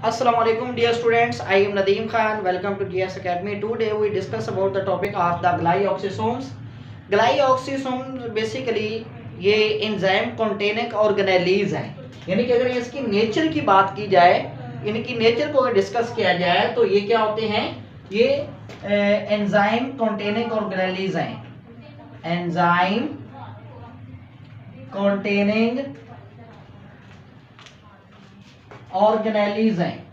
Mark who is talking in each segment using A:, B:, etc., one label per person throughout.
A: Assalamu alaikum dear students, I am Nadeem Khan. Welcome to GS Academy. Today we discuss about the topic of the glyoxysomes. Glyoxysomes basically ये enzyme containing organelles हैं, यानी कि अगर इसकी nature की बात की जाए, इनकी नेचर को डिस्कस किया जाए तो ये क्या होते हैं, ये एंजाइम containing organelles हैं, एंजाइम containing ऑर्गेनेलीज हैं,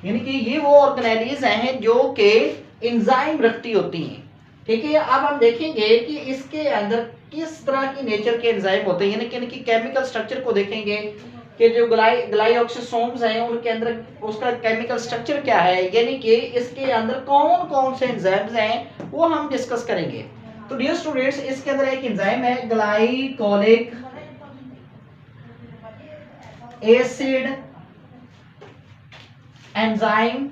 A: यानी कि ये वो ऑर्गेनेलीज हैं जो कि एंजाइम रखती होती हैं। ठीक है, अब हम देखेंगे कि इसके अंदर किस तरह की नेचर के एंजाइम होते हैं, यानी कि इनकी केमिकल स्ट्रक्चर को देखेंगे कि जो ग्लाइऑक्सिसोम्स हैं उनके अंदर उसका केमिकल स्ट्रक्चर क्या है, यानी कि इसके अंदर कौन कौन से एंजाइम्स हैं वो हम डिस्कस करेंगे। तो डियर स्टूडेंट्स, इसके अंदर एक एंजाइम है ग्लाइकोलिक एसिड एंजाइम,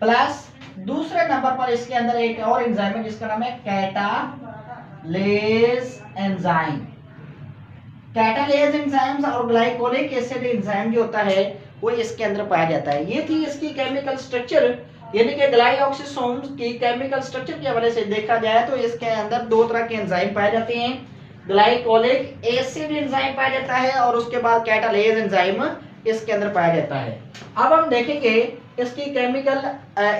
A: प्लस दूसरे नंबर पर इसके अंदर एक और एंजाइम है जिसका नाम है कैटालेज एंजाइम। कैटालेज एंजाइम्स और ग्लाइकोलिक एसिड एंजाइम जो होता है वो इसके अंदर पाया जाता है। ये थी इसकी केमिकल स्ट्रक्चर, यानी कि ग्लाइऑक्सिसोम्स की केमिकल स्ट्रक्चर के हवाले से देखा जाए तो इसके अंदर दो तरह के एंजाइम पाए जाते हैं, ग्लाइकोलिक एसिड एंजाइम पाया जाता है और उसके बाद कैटालेज एंजाइम इसके अंदर पाया जाता है। अब हम देखेंगे इसकी केमिकल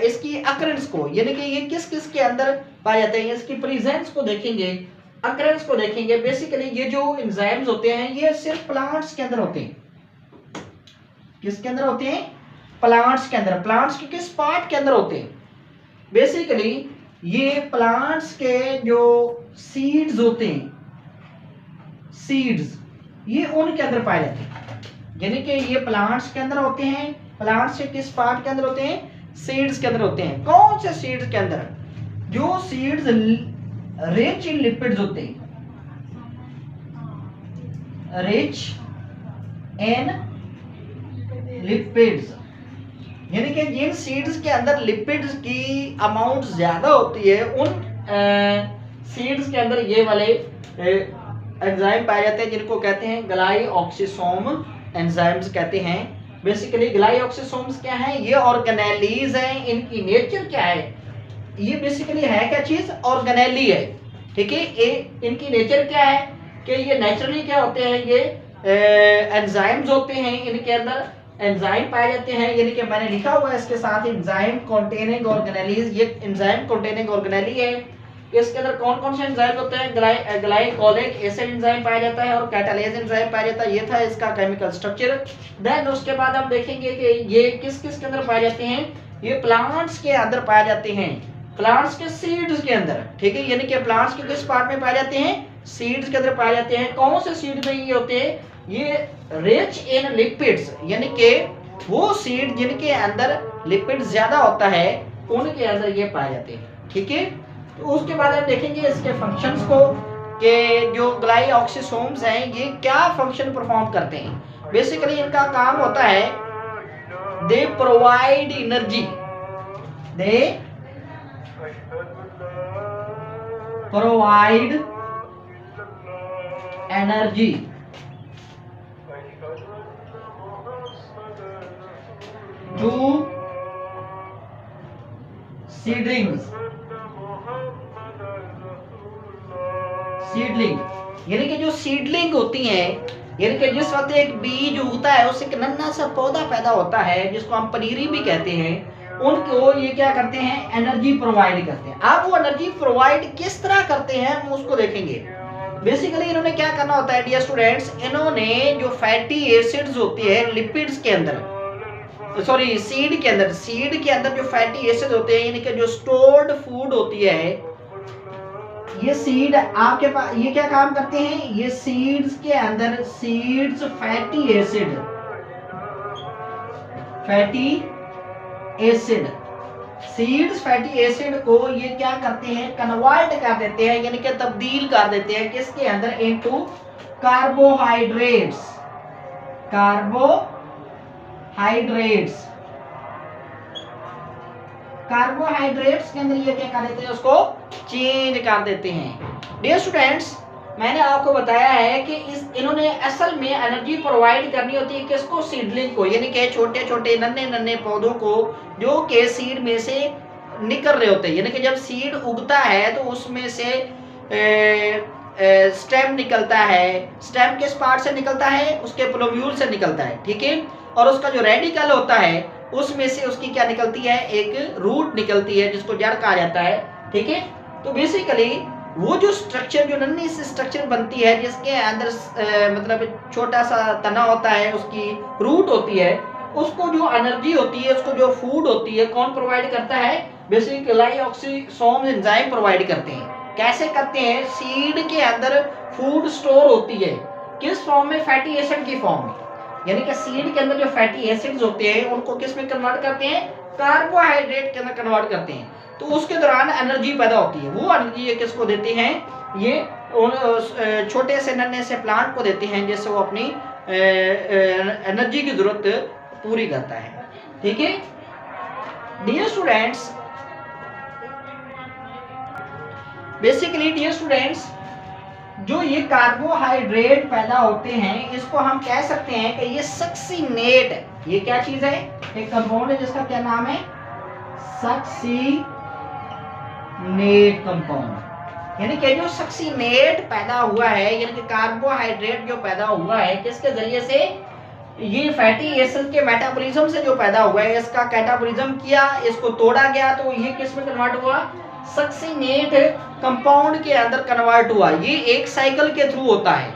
A: इसकी अकरेंस को, यानी कि ये किस किस के अंदर पाए जाते हैं, इसकी प्रेजेंस को देखेंगे, अकरेंस को देखेंगे। बेसिकली ये जो एंजाइम्स होते हैं ये सिर्फ प्लांट्स के अंदर होते हैं। किसके अंदर होते हैं? प्लांट्स के अंदर। प्लांट्स के किस पार्ट के अंदर होते हैं? बेसिकली ये प्लांट्स के जो सीड्स होते हैं, सीड्स, ये उनके अंदर पाए जाते हैं, यानी कि ये प्लांट्स के अंदर होते हैं। प्लांट्स के किस पार्ट के अंदर होते हैं? सीड्स के अंदर होते हैं। कौन से सीड्स के अंदर? जो सीड्स रिच इन लिपिड्स होते हैं, रिच इन लिपिड्स, यानी कि जिन सीड्स के अंदर लिपिड्स की अमाउंट ज्यादा होती है उन सीड्स के अंदर ये वाले एंजाइम पाए जाते हैं जिनको कहते हैं ग्लाइऑक्सिसोम एंजाइम्स कहते हैं। बेसिकली ग्लाइऑक्सिसोम्स क्या है? ये ऑर्गेनेलीज हैं। इनकी नेचर क्या है? ये बेसिकली है क्या चीज? ऑर्गेनेली है। ठीक है, इनकी नेचर क्या है कि ये नेचुरली क्या होते हैं, ये एंजाइम्स होते हैं, इनके अंदर एंजाइम पाए जाते हैं, यानी कि मैंने लिखा हुआ है इसके साथ एंजाइम कंटेनिंग ऑर्गेनेलीज। ये एंजाइम कंटेनिंग ऑर्गेनेली है। इसके अंदर कौन कौन से एंजाइम होते हैं? ग्लाइकोलिक एसिड एंजाइम पाया जाता है और कैटालेज एंजाइम पाया जाता है। ये था इसका केमिकल स्ट्रक्चर। देन उसके बाद हम देखेंगे कि ये किस किस के अंदर पाए जाते हैं। ये प्लांट्स के अंदर पाए जाते हैं, प्लांट्स के सीड्स के अंदर। ठीक है, यानी कि प्लांट्स के किस पार्ट में पाए जाते हैं? सीड्स के अंदर पाए जाते हैं। कौन से सीड में ये होते हैं? ये रिच इन लिपिड्स, यानी कि वो सीड जिनके अंदर लिपिड ज्यादा होता है उनके अंदर ये पाए जाते हैं। ठीक है, तो उसके बाद हम देखेंगे इसके फंक्शंस को कि जो ग्लाइऑक्सिसोम्स हैं ये क्या फंक्शन परफॉर्म करते हैं। बेसिकली इनका काम होता है they provide energy, they provide energy to seedlings, seedling, यानी कि जो सीडलिंग होती हैं, यानी कि जिस वक्त एक बीज उगता है उससे एक नन्हा सा पौधा पैदा होता है जिसको हम पनीरी भी कहते हैं, उनको ये क्या करते हैं? एनर्जी प्रोवाइड करते हैं। अब वो एनर्जी प्रोवाइड किस तरह करते हैं हम उसको देखेंगे। बेसिकली इन्होंने क्या करना होता है डियर स्टूडेंट्स, इन्होंने जो फैटी एसिड्स होती है लिपिड्स के अंदर, सॉरी सीड के अंदर, सीड के अंदर जो फैटी एसिड होते हैं, यानी कि जो स्टोर्ड फूड होती है, ये सीड आपके पास ये क्या काम करते हैं? ये सीड्स के अंदर seeds fatty acid, fatty acid, seeds fatty acid को ये क्या करते हैं? कन्वर्ट कर देते हैं, यानी कि तब्दील कर देते हैं किसके अंदर? इनटू कार्बोहाइड्रेट्स, कार्बोहाइड्रेट्स, कार्बोहाइड्रेट्स के अंदर ये क्या कर देते हैं? उसको चेंज कर देते हैं। डियर स्टूडेंट्स, मैंने आपको बताया है कि इन्होंने असल में एनर्जी प्रोवाइड करनी होती है किसको, सीडलिंग को, यानी कि छोटे छोटे नन्हे नन्हे पौधों को जो कि सीड में से निकल रहे होते हैं। यानी कि जब सीड उगता है तो उसमें से स्टेम निकलता है। स्टेम किस पार्ट से निकलता है, उसके प्लोम्यूल से निकलता है, ठीक है। और उसका जो रेडिकल होता है उसमें से उसकी क्या निकलती है, एक रूट निकलती है जिसको जड़ कहा जाता है, ठीक है। तो बेसिकली वो जो स्ट्रक्चर, जो नन्ही सी स्ट्रक्चर बनती है जिसके अंदर मतलब छोटा सा तना होता है, उसकी रूट होती है, उसको जो एनर्जी होती है, उसको जो फूड होती है, कौन प्रोवाइड करता है, बेसिकली ग्लाइऑक्सिसोम एंजाइम प्रोवाइड करते हैं। कैसे करते हैं, सीड के अंदर फूड स्टोर होती है, किस फॉर्म में, फैटी एसिड की फॉर्म में। यानी कि सीड के अंदर जो फैटी एसिड्स होते हैं उनको किस में कन्वर्ट करते हैं, कार्बोहाइड्रेट के अंदर कन्वर्ट करते हैं। तो उसके दौरान एनर्जी पैदा होती है। वो एनर्जी ये किसको देते हैं, ये छोटे से नन्हे से प्लांट को देते हैं, जिससे वो अपनी एनर्जी की जरूरत पूरी करता है, ठीक है। Dear students, basically dear students, जो ये कार्बोहाइड्रेट पैदा होते हैं इसको हम कह सकते हैं कि ये सक्सीनेट है। ये क्या चीज है, एक कंपाउंड है जिसका क्या नाम है, सक्सीनेट कंपाउंड। यानी कि जो सक्सीनेट पैदा हुआ है, यानी कि कार्बोहाइड्रेट जो पैदा हुआ है किसके जरिए से, ये फैटी एसिड के मेटाबॉलिज्म से जो पैदा हुआ है, इसका कैटाबॉलिज्म किया, इसको तोड़ा गया, तो ये किस में कन्वर्ट हुआ, सक्सीनेट कंपाउंड के अंदर कन्वर्ट हुआ। ये एक साइकिल के थ्रू होता है।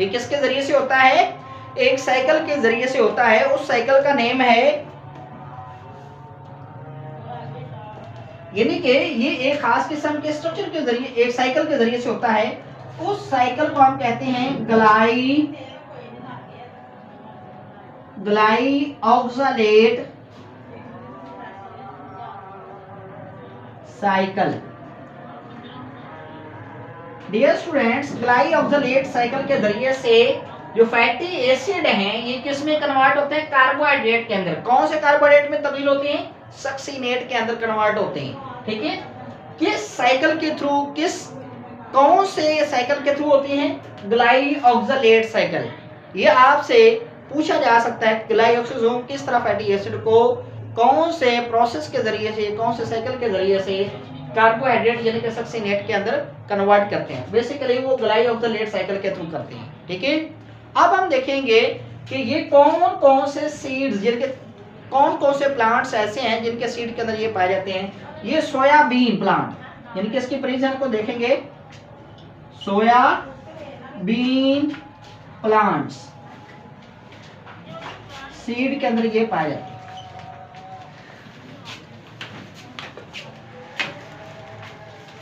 A: ये किसके जरिए से होता है, एक साइकिल के जरिए से होता है। उस साइकिल का नेम है, यानी कि ये एक खास किस्म के स्ट्रक्चर के जरिए, एक साइकिल के जरिए से होता है। उस साइकिल को हम कहते हैं glyoxylate cycle. Dear students, glyoxylate cycle के जरिए से जो फैटी एसिड हैं ये किस में कन्वर्ट होते हैं, कार्बोहाइड्रेट के अंदर। कौन से कार्बोहाइड्रेट में तब्दील होते हैं, सक्सीनेट के अंदर कन्वर्ट होते हैं, ठीक है। किस साइकिल के थ्रू, कौन से साइकिल के थ्रू होती हैं, ग्लाइऑक्सिलेट साइकिल। ये आपसे पूछा जा सकता है, ग्लाइऑक्सिसोम किस तरह फैटी एसिड को कौन से प्रोसेस के जरिए से, कौन से साइकिल के जरिए से कार्बोहाइड्रेट यानी कि सक्सीनेट के अंदर कन्वर्ट करते हैं। बेसिकली वो ग्लाइऑक्सिलेट साइकिल के थ्रू करते हैं, ठीक है। अब हम देखेंगे कि ये कौन कौन से सीड्स, जिनके कौन कौन से प्लांट्स ऐसे हैं जिनके सीड के अंदर ये पाए जाते हैं। ये सोयाबीन प्लांट, यानी कि इसकी प्रेजेंस को देखेंगे, सोयाबीन प्लांट्स सीड के अंदर ये पाए जाते हैं।